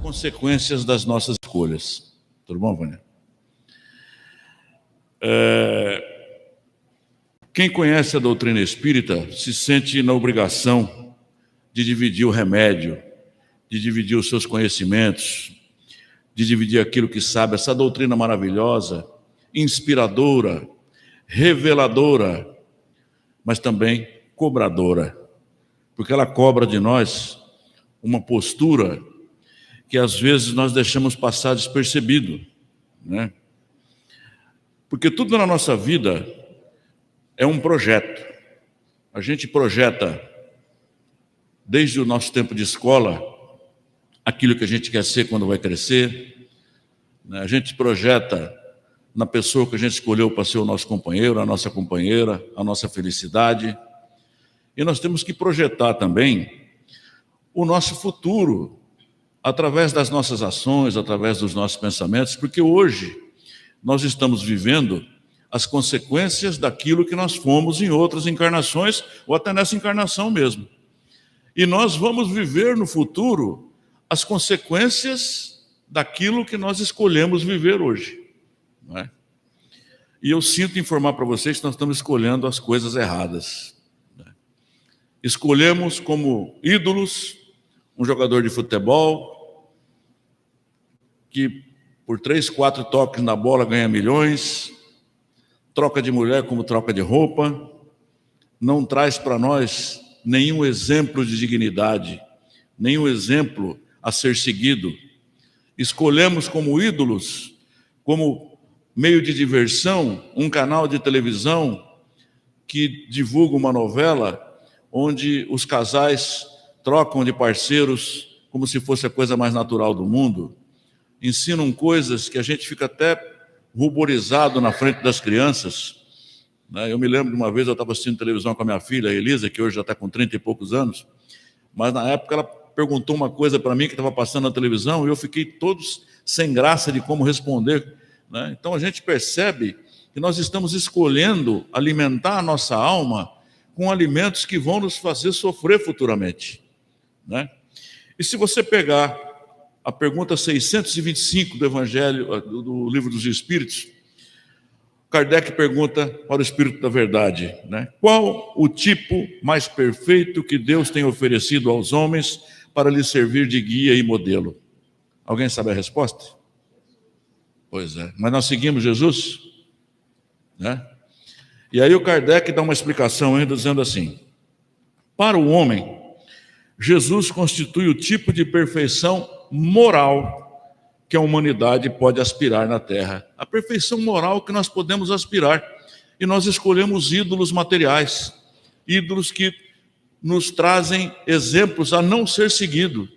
consequências das nossas escolhas. Tudo bom, Vânia? Quem conhece a doutrina espírita se sente na obrigação de dividir o remédio, de dividir os seus conhecimentos, de dividir aquilo que sabe. Essa doutrina maravilhosa, inspiradora, reveladora, mas também cobradora, porque ela cobra de nós uma postura que às vezes nós deixamos passar despercebido, né? Porque tudo na nossa vida é um projeto. A gente projeta, desde o nosso tempo de escola, aquilo que a gente quer ser quando vai crescer, né? A gente projeta na pessoa que a gente escolheu para ser o nosso companheiro, a nossa companheira, a nossa felicidade. E nós temos que projetar também o nosso futuro, através das nossas ações, através dos nossos pensamentos, porque hoje nós estamos vivendo as consequências daquilo que nós fomos em outras encarnações, ou até nessa encarnação mesmo. E nós vamos viver no futuro as consequências daquilo que nós escolhemos viver hoje, não é? E eu sinto informar para vocês que nós estamos escolhendo as coisas erradas, né? Escolhemos como ídolos um jogador de futebol que por 3, 4 toques na bola ganha milhões, troca de mulher como troca de roupa, não traz para nós nenhum exemplo de dignidade, nenhum exemplo a ser seguido. Escolhemos como ídolos, como meio de diversão, um canal de televisão que divulga uma novela onde os casais trocam de parceiros como se fosse a coisa mais natural do mundo. Ensinam coisas que a gente fica até ruborizado na frente das crianças, né? Eu me lembro de uma vez, eu estava assistindo televisão com a minha filha, a Elisa, que hoje já está com 30 e poucos anos, mas na época ela perguntou uma coisa para mim que estava passando na televisão e eu fiquei todos sem graça de como responder, né? Então a gente percebe que nós estamos escolhendo alimentar a nossa alma com alimentos que vão nos fazer sofrer futuramente, né? E se você pegar a pergunta 625 do Evangelho, do Livro dos Espíritos, Kardec pergunta para o Espírito da Verdade, né? Qual o tipo mais perfeito que Deus tem oferecido aos homens para lhes servir de guia e modelo? Alguém sabe a resposta? Pois é, mas nós seguimos Jesus, né? E aí o Kardec dá uma explicação ainda dizendo assim: para o homem, Jesus constitui o tipo de perfeição moral que a humanidade pode aspirar na Terra. A perfeição moral que nós podemos aspirar. E nós escolhemos ídolos materiais, ídolos que nos trazem exemplos a não ser seguido.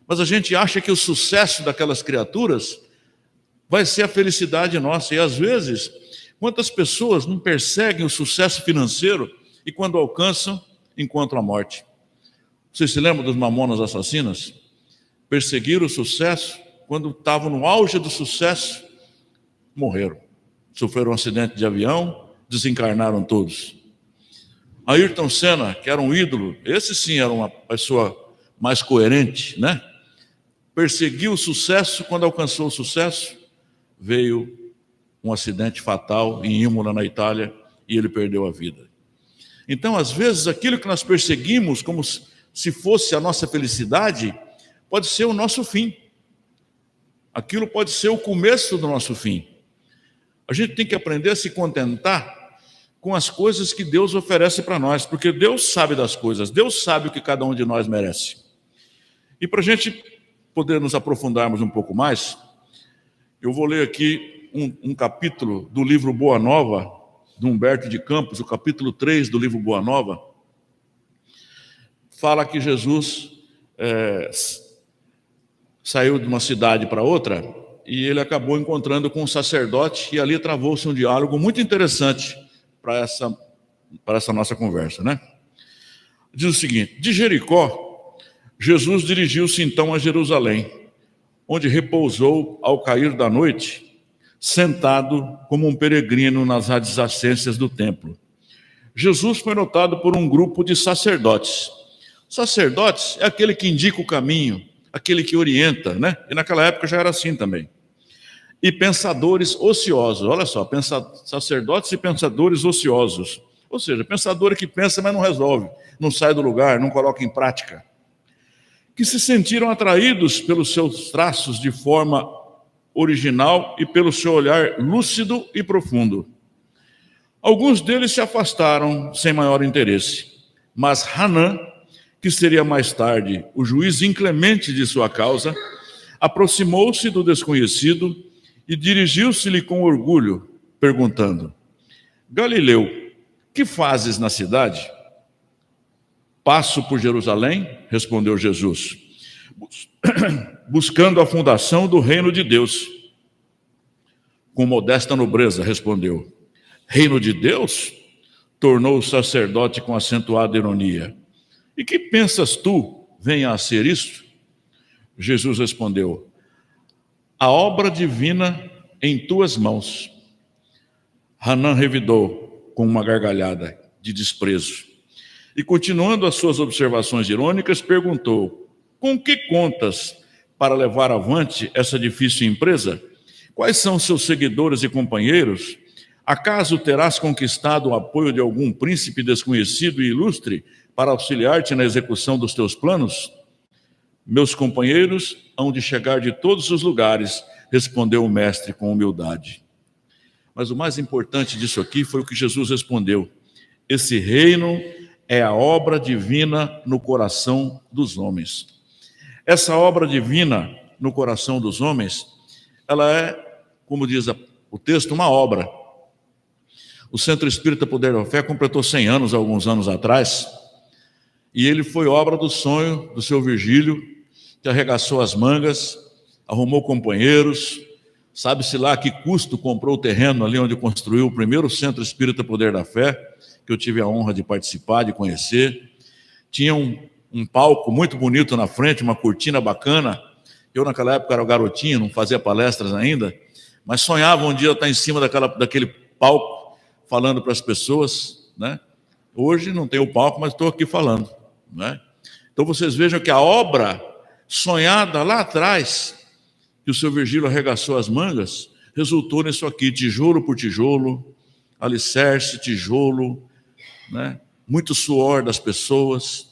Mas a gente acha que o sucesso daquelas criaturas vai ser a felicidade nossa. E às vezes, quantas pessoas não perseguem o sucesso financeiro e quando alcançam, encontram a morte? Vocês se lembram dos Mamonas Assassinas? Perseguiram o sucesso, quando estavam no auge do sucesso, morreram. Sofreram um acidente de avião, desencarnaram todos. Ayrton Senna, que era um ídolo, esse sim era uma pessoa mais coerente, né? Perseguiu o sucesso, quando alcançou o sucesso, veio um acidente fatal em Imola, na Itália, e ele perdeu a vida. Então, às vezes, aquilo que nós perseguimos como se fosse a nossa felicidade, pode ser o nosso fim. Aquilo pode ser o começo do nosso fim. A gente tem que aprender a se contentar com as coisas que Deus oferece para nós, porque Deus sabe das coisas, Deus sabe o que cada um de nós merece. E para a gente poder nos aprofundarmos um pouco mais, eu vou ler aqui um capítulo do livro Boa Nova, de Humberto de Campos, o capítulo 3 do livro Boa Nova, fala que Jesus saiu de uma cidade para outra e ele acabou encontrando com um sacerdote e ali travou-se um diálogo muito interessante para essa nossa conversa, né? Diz o seguinte: de Jericó, Jesus dirigiu-se então a Jerusalém, onde repousou ao cair da noite, sentado como um peregrino nas adjacências do templo. Jesus foi notado por um grupo de sacerdotes. Sacerdotes é aquele que indica o caminho, aquele que orienta, né? E naquela época já era assim também. E pensadores ociosos, olha só, sacerdotes e pensadores ociosos. Ou seja, pensador que pensa, mas não resolve, não sai do lugar, não coloca em prática. Que se sentiram atraídos pelos seus traços de forma original e pelo seu olhar lúcido e profundo. Alguns deles se afastaram sem maior interesse, mas Hanã, que seria mais tarde o juiz inclemente de sua causa, aproximou-se do desconhecido e dirigiu-se-lhe com orgulho, perguntando: Galileu, que fazes na cidade? Passo por Jerusalém, respondeu Jesus, buscando a fundação do reino de Deus. Com modesta nobreza, respondeu: Reino de Deus? Tornou o sacerdote com acentuada ironia. E que pensas tu venha a ser isto? Jesus respondeu: a obra divina em tuas mãos. Hanã revidou com uma gargalhada de desprezo. E continuando as suas observações irônicas, perguntou: com que contas para levar avante essa difícil empresa? Quais são seus seguidores e companheiros? Acaso terás conquistado o apoio de algum príncipe desconhecido e ilustre para auxiliar-te na execução dos teus planos? Meus companheiros hão de chegar de todos os lugares, respondeu o mestre com humildade. Mas o mais importante disso aqui foi o que Jesus respondeu: esse reino é a obra divina no coração dos homens. Essa obra divina no coração dos homens, ela é, como diz o texto, uma obra. O Centro Espírita Poder da Fé completou 100 anos, alguns anos atrás, e ele foi obra do sonho do seu Virgílio, que arregaçou as mangas, arrumou companheiros, sabe-se lá a que custo comprou o terreno ali onde construiu o primeiro Centro Espírita Poder da Fé, que eu tive a honra de participar, de conhecer. Tinha um palco muito bonito na frente, uma cortina bacana. Eu naquela época era garotinho, não fazia palestras ainda, mas sonhava um dia estar em cima daquele palco, falando para as pessoas, né? Hoje não tenho o palco, mas estou aqui falando, né? Então vocês vejam que a obra sonhada lá atrás, que o seu Virgílio arregaçou as mangas, resultou nisso aqui, tijolo por tijolo, alicerce, tijolo, né? Muito suor das pessoas.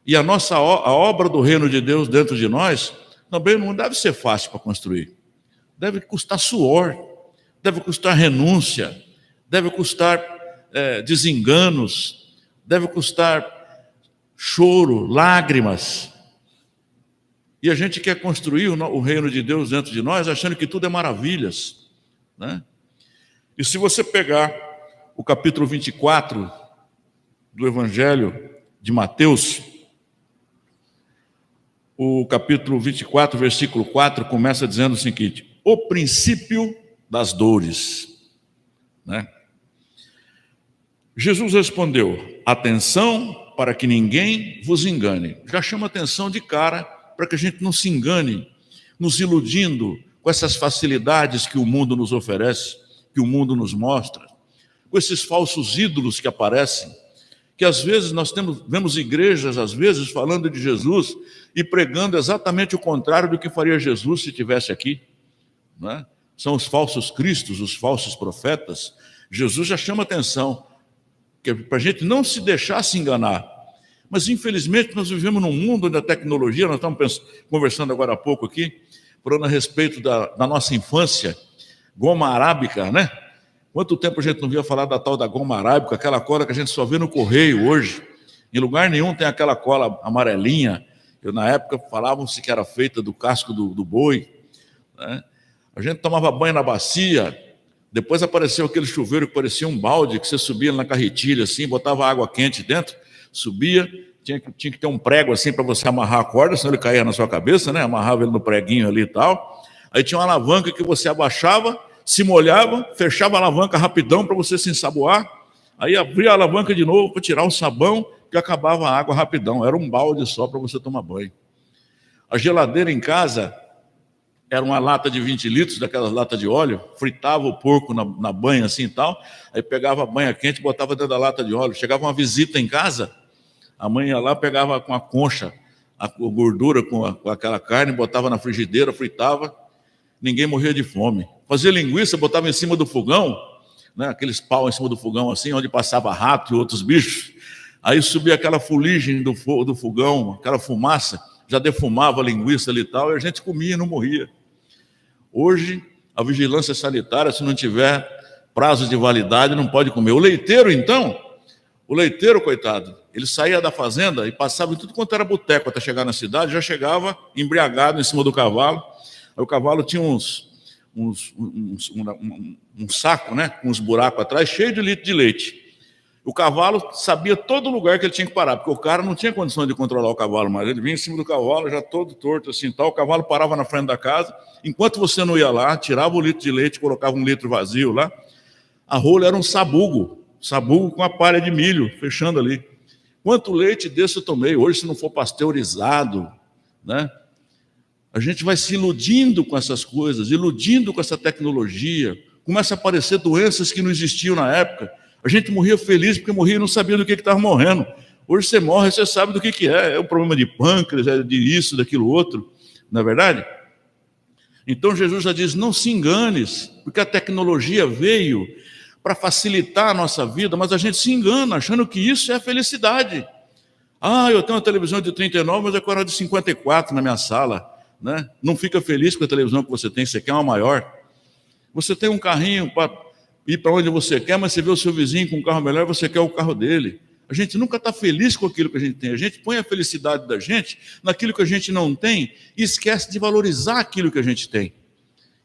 E a obra do reino de Deus dentro de nós também não deve ser fácil para construir. Deve custar suor, deve custar renúncia, deve custar desenganos, deve custar choro, lágrimas. E a gente quer construir o reino de Deus dentro de nós, achando que tudo é maravilhas, né? E se você pegar o capítulo 24 do Evangelho de Mateus, o capítulo 24, versículo 4, começa dizendo o seguinte: o princípio das dores, né? Jesus respondeu: atenção para que ninguém vos engane. Já chama atenção de cara para que a gente não se engane, nos iludindo com essas facilidades que o mundo nos oferece, que o mundo nos mostra, com esses falsos ídolos que aparecem, que às vezes vemos igrejas, às vezes, falando de Jesus e pregando exatamente o contrário do que faria Jesus se estivesse aqui, não é? São os falsos cristos, os falsos profetas. Jesus já chama atenção, que é para a gente não se deixar se enganar. Mas, infelizmente, nós vivemos num mundo da tecnologia, nós estamos conversando agora há pouco aqui, falando a respeito da nossa infância, goma arábica, né? Quanto tempo a gente não via falar da tal da goma arábica, aquela cola que a gente só vê no correio hoje. Em lugar nenhum tem aquela cola amarelinha. Na época falavam-se que era feita do casco do boi, né? A gente tomava banho na bacia, depois apareceu aquele chuveiro que parecia um balde, que você subia na carretilha assim, botava água quente dentro, subia, tinha que ter um prego assim para você amarrar a corda, senão ele caía na sua cabeça, né? Amarrava ele no preguinho ali e tal. Aí tinha uma alavanca que você abaixava, se molhava, fechava a alavanca rapidão para você se ensaboar, aí abria a alavanca de novo para tirar o sabão, que acabava a água rapidão. Era um balde só para você tomar banho. A geladeira em casa era uma lata de 20 litros, daquelas latas de óleo, fritava o porco na banha assim e tal, aí pegava a banha quente e botava dentro da lata de óleo. Chegava uma visita em casa, a mãe ia lá, pegava com a concha a gordura com aquela carne, botava na frigideira, fritava, ninguém morria de fome. Fazia linguiça, botava em cima do fogão, né, aqueles pau em cima do fogão assim, onde passava rato e outros bichos. Aí subia aquela fuligem do fogão, aquela fumaça, já defumava a linguiça ali e tal, e a gente comia e não morria. Hoje, a vigilância sanitária, se não tiver prazo de validade, não pode comer. O leiteiro, então, coitado, ele saía da fazenda e passava em tudo quanto era boteco até chegar na cidade, já chegava embriagado em cima do cavalo. Aí o cavalo tinha um saco, né, com uns buracos atrás, cheio de litro de leite. O cavalo sabia todo lugar que ele tinha que parar, porque o cara não tinha condição de controlar o cavalo mais. Ele vinha em cima do cavalo, já todo torto assim, tal. O cavalo parava na frente da casa. Enquanto você não ia lá, tirava o litro de leite, colocava um litro vazio lá. A rola era um sabugo com a palha de milho, fechando ali. Quanto leite desse eu tomei? Hoje, se não for pasteurizado, né? A gente vai se iludindo com essas coisas, iludindo com essa tecnologia. Começa a aparecer doenças que não existiam na época. A gente morria feliz porque morria e não sabia do que estava morrendo. Hoje você morre, você sabe do que é. É um problema de pâncreas, é de isso, daquilo outro. Não é verdade? Então Jesus já diz, não se enganes, porque a tecnologia veio para facilitar a nossa vida, mas a gente se engana, achando que isso é a felicidade. Ah, eu tenho uma televisão de 39, mas eu quero uma de 54 na minha sala. Né? Não fica feliz com a televisão que você tem, você quer uma maior. Você tem um carrinho para ir para onde você quer, mas você vê o seu vizinho com um carro melhor, você quer o carro dele. A gente nunca está feliz com aquilo que a gente tem. A gente põe a felicidade da gente naquilo que a gente não tem e esquece de valorizar aquilo que a gente tem.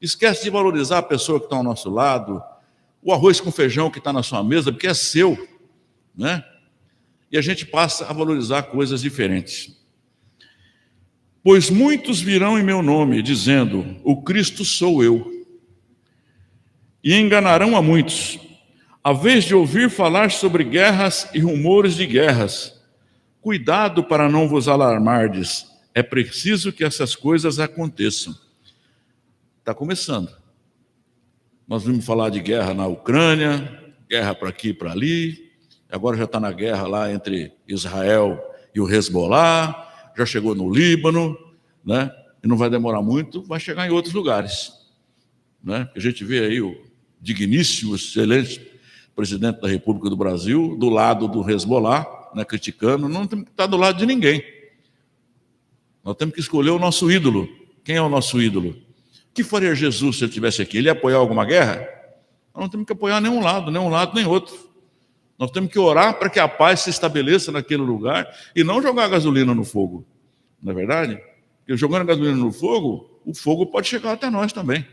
Esquece de valorizar a pessoa que está ao nosso lado, o arroz com feijão que está na sua mesa, porque é seu, né? E a gente passa a valorizar coisas diferentes. Pois muitos virão em meu nome, dizendo, o Cristo sou eu, e enganarão a muitos. A vez de ouvir falar sobre guerras e rumores de guerras, cuidado para não vos alarmardes, é preciso que essas coisas aconteçam. Está começando. Nós vimos falar de guerra na Ucrânia, guerra para aqui e para ali, agora já está na guerra lá entre Israel e o Hezbollah, já chegou no Líbano, né? E não vai demorar muito, vai chegar em outros lugares. Né? A gente vê aí o digníssimo, excelente presidente da República do Brasil, do lado do Hezbollah, né, criticando, não temos que estar do lado de ninguém. Nós temos que escolher o nosso ídolo. Quem é o nosso ídolo? O que faria Jesus se ele estivesse aqui? Ele ia apoiar alguma guerra? Nós não temos que apoiar nenhum lado, nem outro. Nós temos que orar para que a paz se estabeleça naquele lugar e não jogar gasolina no fogo. Não é verdade? Porque jogando gasolina no fogo, o fogo pode chegar até nós também.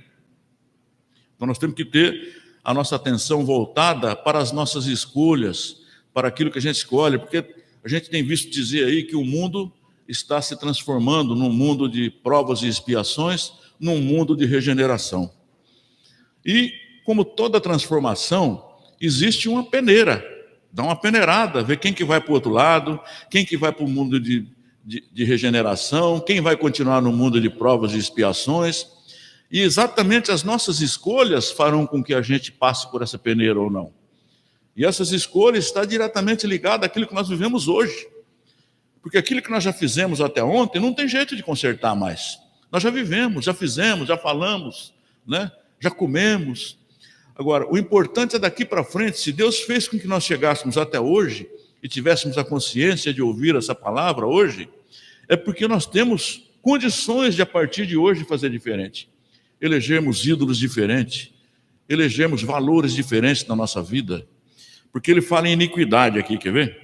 Então nós temos que ter a nossa atenção voltada para as nossas escolhas, para aquilo que a gente escolhe, porque a gente tem visto dizer aí que o mundo está se transformando num mundo de provas e expiações, num mundo de regeneração. E, como toda transformação, existe uma peneira, dá uma peneirada, vê quem que vai para o outro lado, quem que vai para o mundo de regeneração, quem vai continuar no mundo de provas e expiações. E exatamente as nossas escolhas farão com que a gente passe por essa peneira ou não. E essas escolhas estão diretamente ligadas àquilo que nós vivemos hoje. Porque aquilo que nós já fizemos até ontem não tem jeito de consertar mais. Nós já vivemos, já fizemos, já falamos, né? Já comemos. Agora, o importante é daqui para frente, se Deus fez com que nós chegássemos até hoje e tivéssemos a consciência de ouvir essa palavra hoje, é porque nós temos condições de, a partir de hoje, fazer diferente. Elegermos ídolos diferentes, elegermos valores diferentes na nossa vida, porque ele fala em iniquidade aqui, quer ver?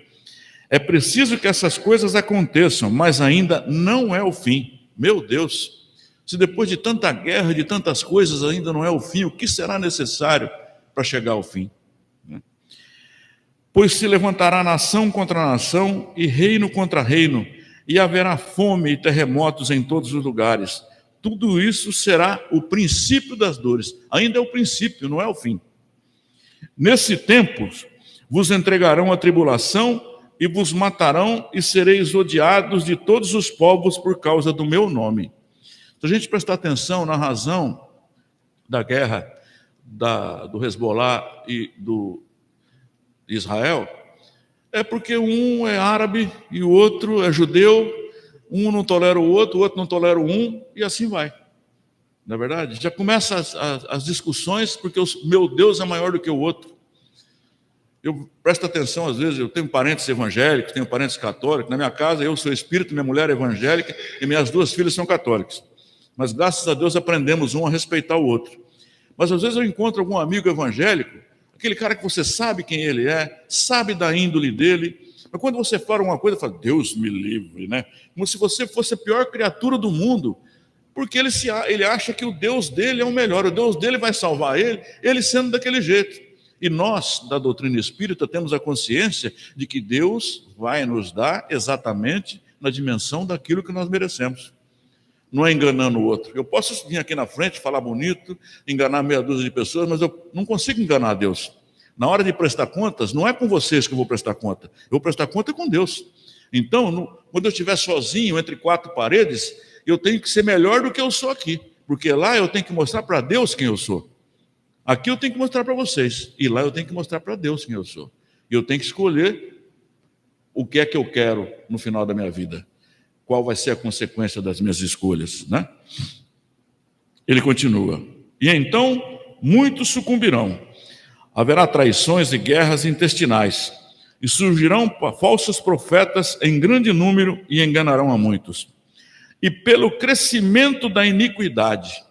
É preciso que essas coisas aconteçam, mas ainda não é o fim. Meu Deus, se depois de tanta guerra, de tantas coisas, ainda não é o fim, o que será necessário para chegar ao fim? Pois se levantará nação contra nação e reino contra reino, e haverá fome e terremotos em todos os lugares. Tudo isso será o princípio das dores. Ainda é o princípio, não é o fim. Nesse tempo, vos entregarão a tribulação e vos matarão e sereis odiados de todos os povos por causa do meu nome. Se a gente prestar atenção na razão da guerra do Hezbollah e do Israel, é porque um é árabe e o outro é judeu, um não tolera o outro não tolera o um, e assim vai. Não é verdade? Já começa as discussões, porque o meu Deus é maior do que o outro. Eu presto atenção, às vezes, eu tenho parentes evangélicos, tenho parentes católicos. Na minha casa, eu sou espírita, minha mulher é evangélica e minhas duas filhas são católicas. Mas, graças a Deus, aprendemos um a respeitar o outro. Mas, às vezes, eu encontro algum amigo evangélico, aquele cara que você sabe quem ele é, sabe da índole dele, mas quando você fala uma coisa, fala, Deus me livre, né? Como se você fosse a pior criatura do mundo, porque ele acha que o Deus dele é o melhor, o Deus dele vai salvar ele sendo daquele jeito. E nós, da doutrina espírita, temos a consciência de que Deus vai nos dar exatamente na dimensão daquilo que nós merecemos. Não é enganando o outro. Eu posso vir aqui na frente, falar bonito, enganar meia dúzia de pessoas, mas eu não consigo enganar Deus. Na hora de prestar contas, não é com vocês que eu vou prestar conta. Eu vou prestar conta com Deus. Então, quando eu estiver sozinho, entre quatro paredes, eu tenho que ser melhor do que eu sou aqui. Porque lá eu tenho que mostrar para Deus quem eu sou. Aqui eu tenho que mostrar para vocês. E lá eu tenho que mostrar para Deus quem eu sou. E eu tenho que escolher o que é que eu quero no final da minha vida. Qual vai ser a consequência das minhas escolhas, né? Ele continua. E então muitos sucumbirão. Haverá traições e guerras intestinais. E surgirão falsos profetas em grande número e enganarão a muitos. E pelo crescimento da iniquidade.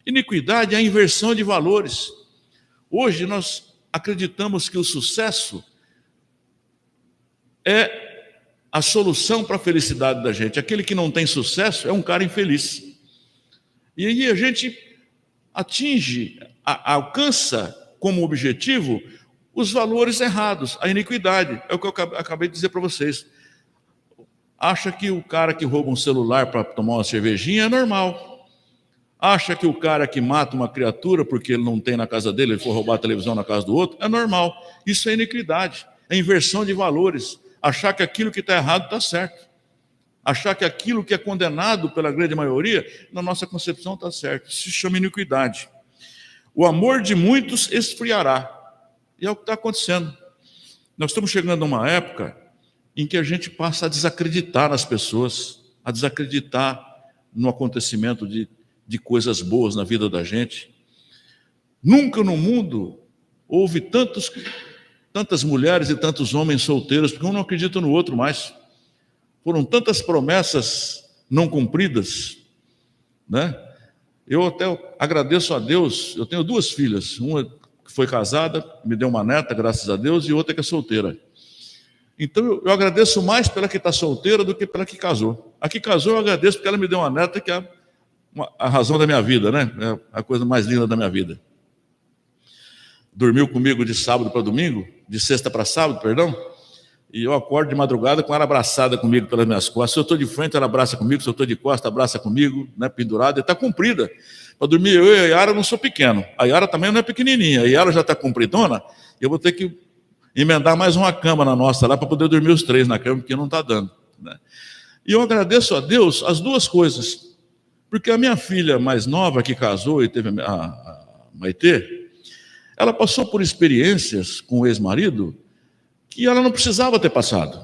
Iniquidade é a inversão de valores. Hoje nós acreditamos que o sucesso é a solução para a felicidade da gente. Aquele que não tem sucesso é um cara infeliz. E aí a gente alcança como objetivo os valores errados, a iniquidade. É o que eu acabei de dizer para vocês. Acha que o cara que rouba um celular para tomar uma cervejinha é normal. Acha que o cara que mata uma criatura porque ele não tem na casa dele, ele for roubar a televisão na casa do outro, é normal. Isso é iniquidade, é inversão de valores. Achar que aquilo que está errado está certo. Achar que aquilo que é condenado pela grande maioria, na nossa concepção está certo. Isso se chama iniquidade. O amor de muitos esfriará. E é o que está acontecendo. Nós estamos chegando a uma época em que a gente passa a desacreditar nas pessoas, a desacreditar no acontecimento de coisas boas na vida da gente. Nunca no mundo houve tantas mulheres e tantos homens solteiros, porque um não acredita no outro mais. Foram tantas promessas não cumpridas, né? Eu até agradeço a Deus, eu tenho duas filhas, uma que foi casada, me deu uma neta, graças a Deus, e outra que é solteira. Então eu agradeço mais pela que está solteira do que pela que casou. A que casou eu agradeço porque ela me deu uma neta que é a razão da minha vida, né? É a coisa mais linda da minha vida. Dormiu comigo de sábado para domingo, de sexta para sábado, perdão, e eu acordo de madrugada com ela abraçada comigo pelas minhas costas. Se eu estou de frente, ela abraça comigo, se eu estou de costas, abraça comigo, né, pendurada, e está comprida. Para dormir eu e a Yara não sou pequeno, a Yara também não é pequenininha, e ela já está compridona, eu vou ter que emendar mais uma cama na nossa lá para poder dormir os três na cama, porque não está dando, né? E eu agradeço a Deus as duas coisas, porque a minha filha mais nova que casou e teve a Maitê, ela passou por experiências com o ex-marido que ela não precisava ter passado,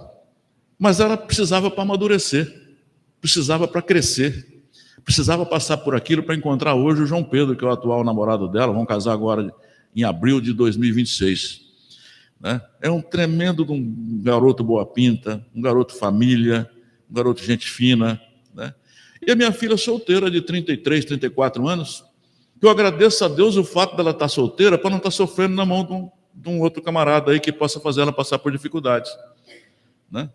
mas ela precisava para amadurecer, precisava para crescer, precisava passar por aquilo para encontrar hoje o João Pedro, que é o atual namorado dela. Vão casar agora em abril de 2026. Né? É um tremendo de um garoto boa pinta, um garoto família, um garoto gente fina, né? E a minha filha solteira de 33, 34 anos, eu agradeço a Deus o fato dela estar solteira para não estar sofrendo na mão de um outro camarada aí que possa fazer ela passar por dificuldades, né?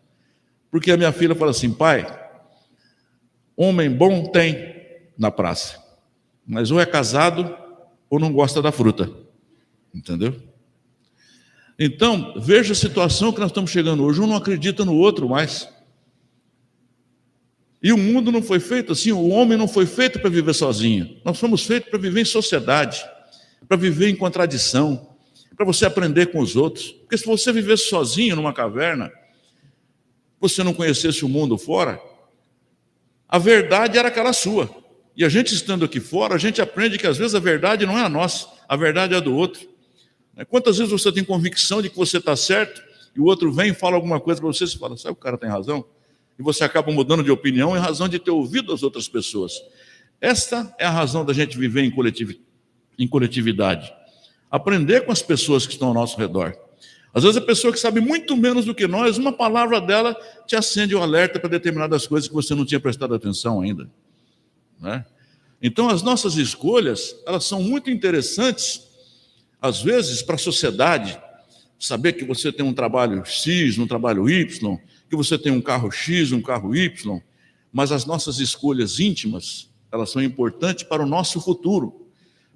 Porque a minha filha fala assim: pai, homem bom tem na praça, mas ou é casado ou não gosta da fruta, entendeu? Então, veja a situação que nós estamos chegando hoje. Um não acredita no outro mais. E o mundo não foi feito assim, o homem não foi feito para viver sozinho. Nós fomos feitos para viver em sociedade, para viver em contradição, para você aprender com os outros. Porque se você vivesse sozinho numa caverna, você não conhecesse o mundo fora, a verdade era aquela sua. E a gente estando aqui fora, a gente aprende que às vezes a verdade não é a nossa, a verdade é a do outro. Quantas vezes você tem convicção de que você está certo, e o outro vem e fala alguma coisa para você, você fala, sabe, o cara tem razão? e você acaba mudando de opinião em razão de ter ouvido as outras pessoas. Esta é a razão da gente viver em coletividade. Aprender com as pessoas que estão ao nosso redor. Às vezes a pessoa que sabe muito menos do que nós, uma palavra dela te acende um alerta para determinadas coisas que você não tinha prestado atenção ainda, né? Então as nossas escolhas, elas são muito interessantes, às vezes, para a sociedade. Saber que você tem um trabalho X, um trabalho Y, que você tem um carro X, um carro Y, mas as nossas escolhas íntimas, elas são importantes para o nosso futuro,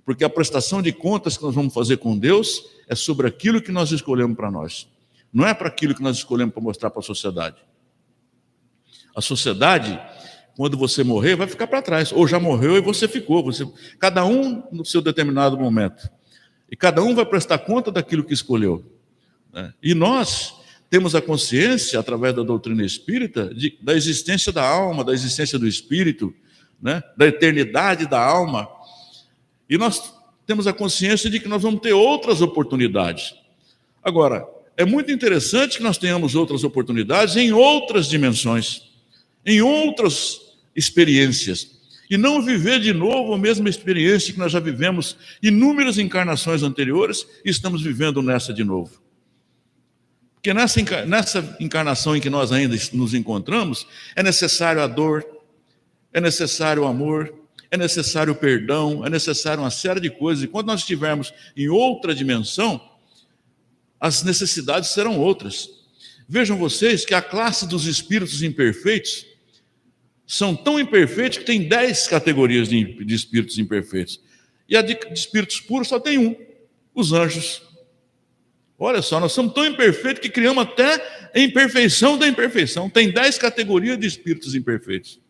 porque a prestação de contas que nós vamos fazer com Deus é sobre aquilo que nós escolhemos para nós, não é para aquilo que nós escolhemos para mostrar para a sociedade. A sociedade, quando você morrer, vai ficar para trás, ou já morreu e você ficou, cada um no seu determinado momento, e cada um vai prestar conta daquilo que escolheu, né? E nós temos a consciência, através da doutrina espírita, da existência da alma, da existência do espírito, né? Da eternidade da alma, e nós temos a consciência de que nós vamos ter outras oportunidades. Agora, é muito interessante que nós tenhamos outras oportunidades em outras dimensões, em outras experiências, e não viver de novo a mesma experiência que nós já vivemos inúmeras encarnações anteriores e estamos vivendo nessa de novo. Porque nessa encarnação em que nós ainda nos encontramos, é necessário a dor, é necessário o amor, é necessário o perdão, é necessário uma série de coisas. E quando nós estivermos em outra dimensão, as necessidades serão outras. Vejam vocês que a classe dos espíritos imperfeitos são tão imperfeitos que tem 10 categorias de espíritos imperfeitos. E a de espíritos puros só tem um, os anjos. Olha só, nós somos tão imperfeitos que criamos até a imperfeição da imperfeição. Tem 10 categorias de espíritos imperfeitos.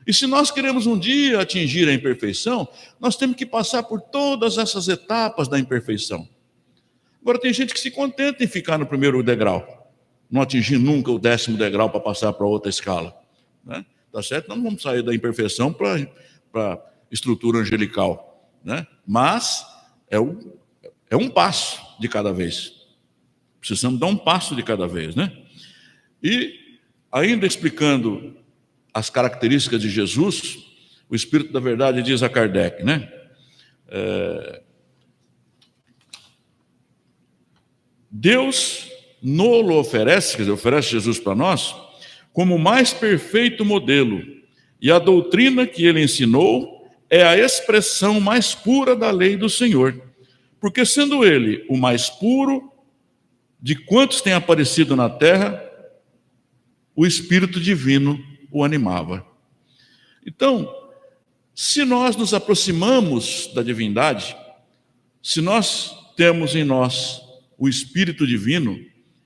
E se nós queremos um dia atingir a imperfeição, nós temos que passar por todas essas etapas da imperfeição. Agora, tem gente que se contenta em ficar no primeiro degrau, não atingir nunca o 10º degrau para passar para outra escala, né? Tá certo? Nós não vamos sair da imperfeição para a estrutura angelical, né? Mas é um passo de cada vez. Precisamos dar um passo de cada vez, né? E ainda explicando as características de Jesus, o Espírito da Verdade diz a Kardec, né? Deus nos oferece, quer dizer, oferece Jesus para nós, como o mais perfeito modelo, e a doutrina que ele ensinou é a expressão mais pura da lei do Senhor, porque sendo ele o mais puro de quantos têm aparecido na terra, o Espírito Divino o animava. Então, se nós nos aproximamos da divindade, se nós temos em nós o Espírito Divino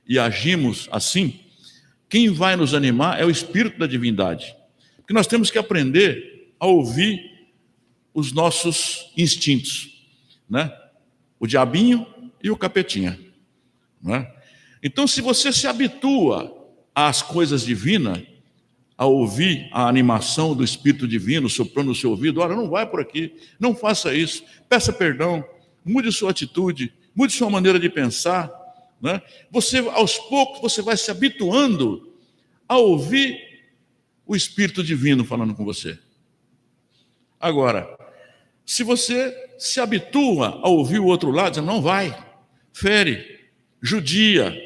e agimos assim, quem vai nos animar é o Espírito da divindade. Porque nós temos que aprender a ouvir os nossos instintos, né? O diabinho e o capetinha, né? Então, se você se habitua às coisas divinas, a ouvir a animação do Espírito Divino soprando no seu ouvido, olha, não vai por aqui, não faça isso, peça perdão, mude sua atitude, mude sua maneira de pensar, né? Você, aos poucos, você vai se habituando a ouvir o Espírito Divino falando com você. Agora, se você se habitua a ouvir o outro lado, não vai, fere, judia,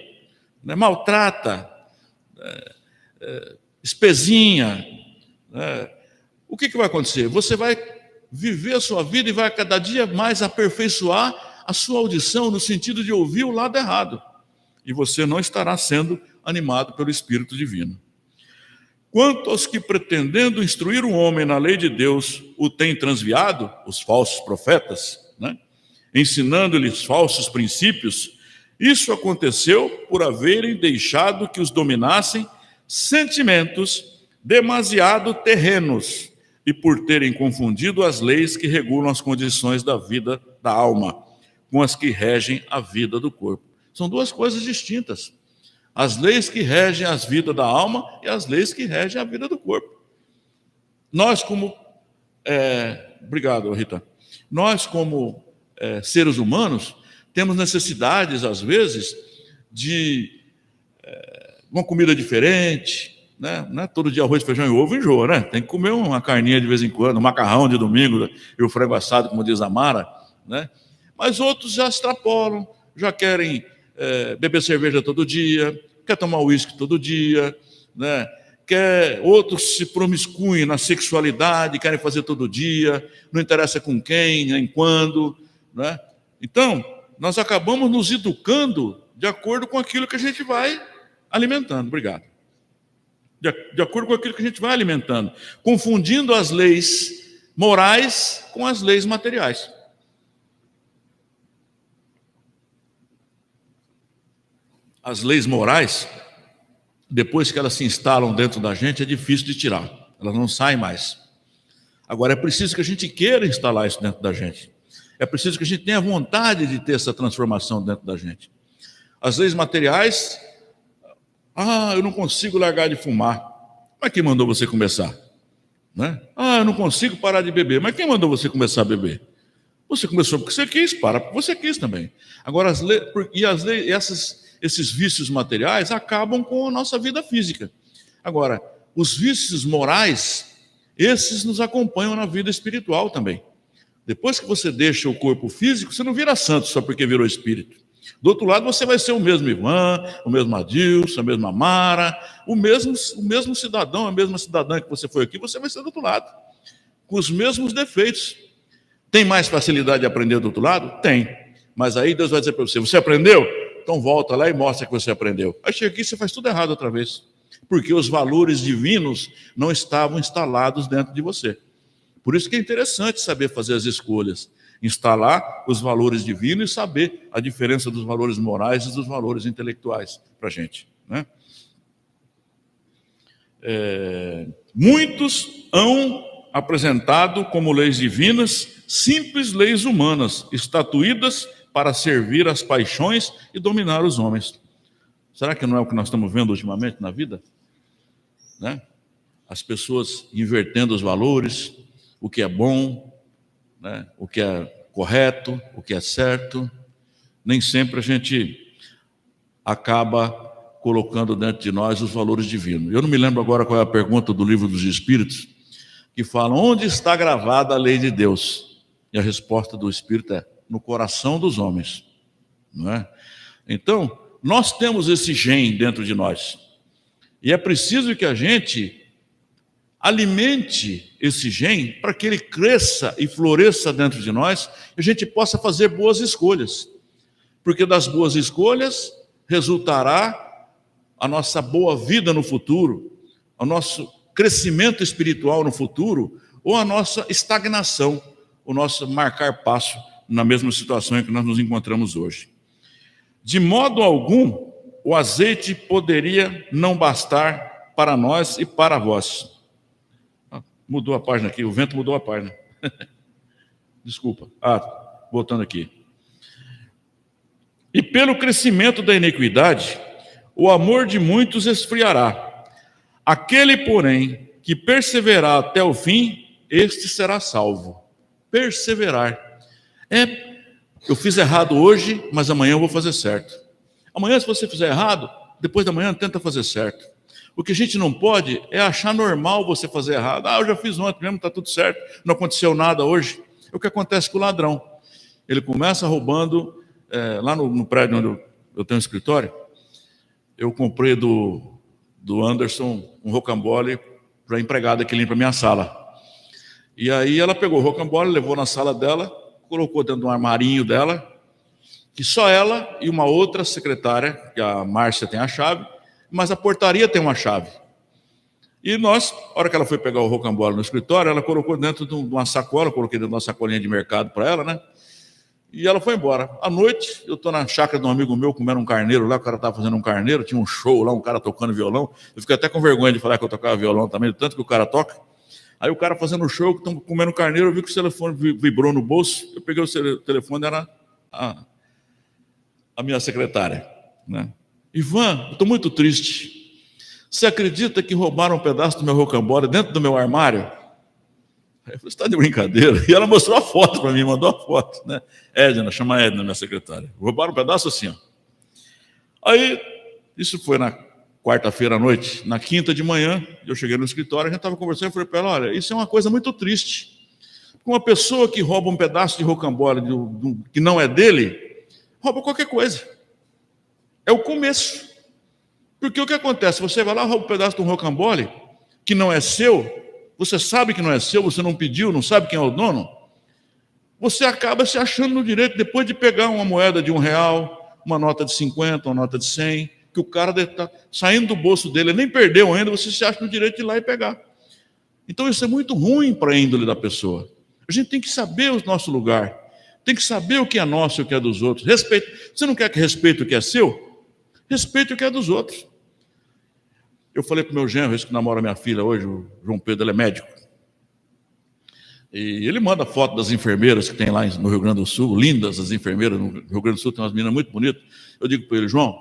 né, maltrata, espezinha, né? O que vai acontecer? Você vai viver a sua vida e vai cada dia mais aperfeiçoar a sua audição no sentido de ouvir o lado errado. E você não estará sendo animado pelo Espírito Divino. Quanto aos que, pretendendo instruir o homem na lei de Deus, o têm transviado, os falsos profetas, né? Ensinando-lhes falsos princípios, isso aconteceu por haverem deixado que os dominassem sentimentos demasiado terrenos e por terem confundido as leis que regulam as condições da vida da alma com as que regem a vida do corpo. São duas coisas distintas. As leis que regem a vida da alma e as leis que regem a vida do corpo. Nós como... Obrigado, Rita. Nós como seres humanos temos necessidades, às vezes, de uma comida diferente, né? Não é todo dia arroz, feijão e ovo, enjoa, né? Tem que comer uma carninha de vez em quando, um macarrão de domingo e o frango assado, como diz a Mara, né? Mas outros já extrapolam, já querem beber cerveja todo dia, quer tomar uísque todo dia, né? Outros se promiscuem na sexualidade, querem fazer todo dia, não interessa com quem, nem quando, né? Então, nós acabamos nos educando de acordo com aquilo que a gente vai alimentando. Obrigado. De acordo com aquilo que a gente vai alimentando, confundindo as leis morais com as leis materiais. As leis morais, depois que elas se instalam dentro da gente, é difícil de tirar. Elas não saem mais. Agora, é preciso que a gente queira instalar isso dentro da gente. É preciso que a gente tenha vontade de ter essa transformação dentro da gente. As leis materiais, eu não consigo largar de fumar. Mas quem mandou você começar? Né? Eu não consigo parar de beber. Mas quem mandou você começar a beber? Você começou porque você quis, para porque você quis também. Agora, esses vícios materiais acabam com a nossa vida física. Agora, os vícios morais, esses nos acompanham na vida espiritual também. Depois que você deixa o corpo físico, você não vira santo só porque virou espírito. Do outro lado, você vai ser o mesmo Ivan, o mesmo Adilson, a mesma Mara, o mesmo cidadão, a mesma cidadã que você foi aqui, você vai ser do outro lado, com os mesmos defeitos. Tem mais facilidade de aprender do outro lado? Tem. Mas aí Deus vai dizer para você, você aprendeu? Então volta lá e mostra que você aprendeu. Aí chega aqui e você faz tudo errado outra vez. Porque os valores divinos não estavam instalados dentro de você. Por isso que é interessante saber fazer as escolhas. Instalar os valores divinos e saber a diferença dos valores morais e dos valores intelectuais para a gente, né? Muitos hão apresentado como leis divinas simples leis humanas, estatuídas para servir as paixões e dominar os homens. Será que não é o que nós estamos vendo ultimamente na vida? Né? As pessoas invertendo os valores, o que é bom, né? O que é correto, o que é certo. Nem sempre a gente acaba colocando dentro de nós os valores divinos. Eu não me lembro agora qual é a pergunta do Livro dos Espíritos, que fala, onde está gravada a lei de Deus? E a resposta do Espírito é, no coração dos homens. Não é? Então, nós temos esse gene dentro de nós. E é preciso que a gente alimente esse gene para que ele cresça e floresça dentro de nós e a gente possa fazer boas escolhas. Porque das boas escolhas resultará a nossa boa vida no futuro, o nosso crescimento espiritual no futuro ou a nossa estagnação, o nosso marcar passo na mesma situação em que nós nos encontramos hoje. De modo algum, o azeite poderia não bastar para nós e para vós. Mudou a página aqui, o vento mudou a página. Desculpa. Voltando aqui. E pelo crescimento da iniquidade, o amor de muitos esfriará. Aquele, porém, que perseverar até o fim, este será salvo. Perseverar. Eu fiz errado hoje, mas amanhã eu vou fazer certo. Amanhã, se você fizer errado, depois da manhã tenta fazer certo. O que a gente não pode é achar normal você fazer errado. Eu já fiz ontem mesmo, está tudo certo, não aconteceu nada hoje. É o que acontece com o ladrão. Ele começa roubando, lá no prédio onde eu tenho um escritório, eu comprei do Anderson um rocambole para a empregada que limpa a minha sala. E aí ela pegou o rocambole, levou na sala dela, colocou dentro de um armarinho dela, que só ela e uma outra secretária, que a Márcia tem a chave, mas a portaria tem uma chave. E nós, a hora que ela foi pegar o rocambole no escritório, ela colocou dentro de uma sacola, eu coloquei dentro de uma sacolinha de mercado para ela, né? E ela foi embora. À noite, eu estou na chácara de um amigo meu comendo um carneiro lá, o cara estava fazendo um carneiro, tinha um show lá, um cara tocando violão. Eu fiquei até com vergonha de falar que eu tocava violão também, tanto que o cara toca. Aí o cara fazendo um show, estão comendo carneiro, eu vi que o telefone vibrou no bolso, eu peguei o telefone, era a minha secretária, né? Ivan, eu estou muito triste. Você acredita que roubaram um pedaço do meu rocambole dentro do meu armário? Eu falei, você está de brincadeira? E ela mostrou a foto para mim, mandou a foto, né? Edna, chama a Edna, minha secretária. Roubaram um pedaço assim, ó. Aí, isso foi na quarta-feira à noite. Na quinta de manhã, eu cheguei no escritório, a gente estava conversando, eu falei para ela, olha, isso é uma coisa muito triste. Uma pessoa que rouba um pedaço de rocambole que não é dele, rouba qualquer coisa. É o começo. Porque o que acontece? Você vai lá, rouba um pedaço de um rocambole que não é seu, você sabe que não é seu, você não pediu, não sabe quem é o dono, você acaba se achando no direito, depois de pegar uma moeda de R$1, uma nota de 50, uma nota de 100, que o cara está saindo do bolso dele, ele nem perdeu ainda, você se acha no direito de ir lá e pegar. Então isso é muito ruim para a índole da pessoa. A gente tem que saber o nosso lugar, tem que saber o que é nosso e o que é dos outros. Respeito. Você não quer que respeite o que é seu? Respeite o que é dos outros. Eu falei para o meu genro, esse que namora minha filha hoje, o João Pedro, ele é médico. E ele manda foto das enfermeiras que tem lá no Rio Grande do Sul, lindas as enfermeiras, no Rio Grande do Sul tem umas meninas muito bonitas. Eu digo para ele, João,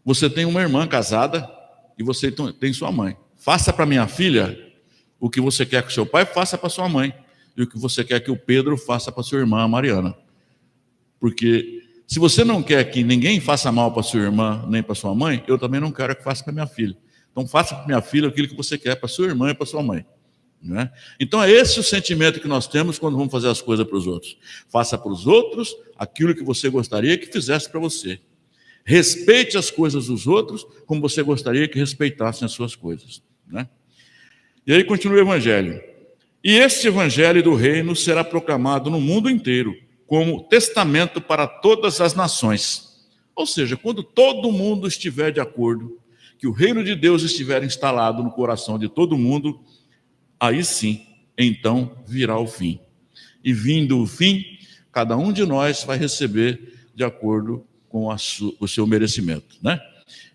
você tem uma irmã casada e você tem sua mãe. Faça para minha filha o que você quer que seu pai faça para sua mãe. E o que você quer que o Pedro faça para sua irmã, a Mariana. Porque se você não quer que ninguém faça mal para sua irmã, nem para sua mãe, eu também não quero que faça para minha filha. Então faça para minha filha aquilo que você quer para sua irmã e para sua mãe. Não é? Então é esse o sentimento que nós temos quando vamos fazer as coisas para os outros. Faça para os outros aquilo que você gostaria que fizesse para você. Respeite as coisas dos outros como você gostaria que respeitassem as suas coisas. Não é? E aí continua o Evangelho. E este Evangelho do Reino será proclamado no mundo inteiro como testamento para todas as nações. Ou seja, quando todo mundo estiver de acordo, que o reino de Deus estiver instalado no coração de todo mundo, aí sim, então virá o fim. E vindo o fim, cada um de nós vai receber de acordo com o seu merecimento, né?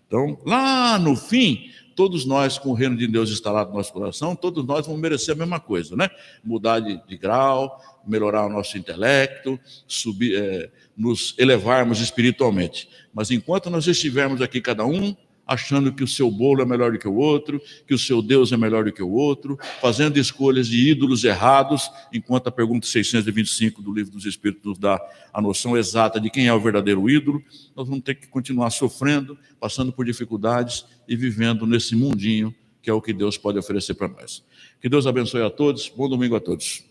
Então, lá no fim, todos nós, com o reino de Deus instalado no nosso coração, todos nós vamos merecer a mesma coisa, né? Mudar de grau, melhorar o nosso intelecto, subir, nos elevarmos espiritualmente. Mas enquanto nós estivermos aqui, cada um achando que o seu bolo é melhor do que o outro, que o seu Deus é melhor do que o outro, fazendo escolhas de ídolos errados, enquanto a pergunta 625 do Livro dos Espíritos nos dá a noção exata de quem é o verdadeiro ídolo, nós vamos ter que continuar sofrendo, passando por dificuldades e vivendo nesse mundinho que é o que Deus pode oferecer para nós. Que Deus abençoe a todos, bom domingo a todos.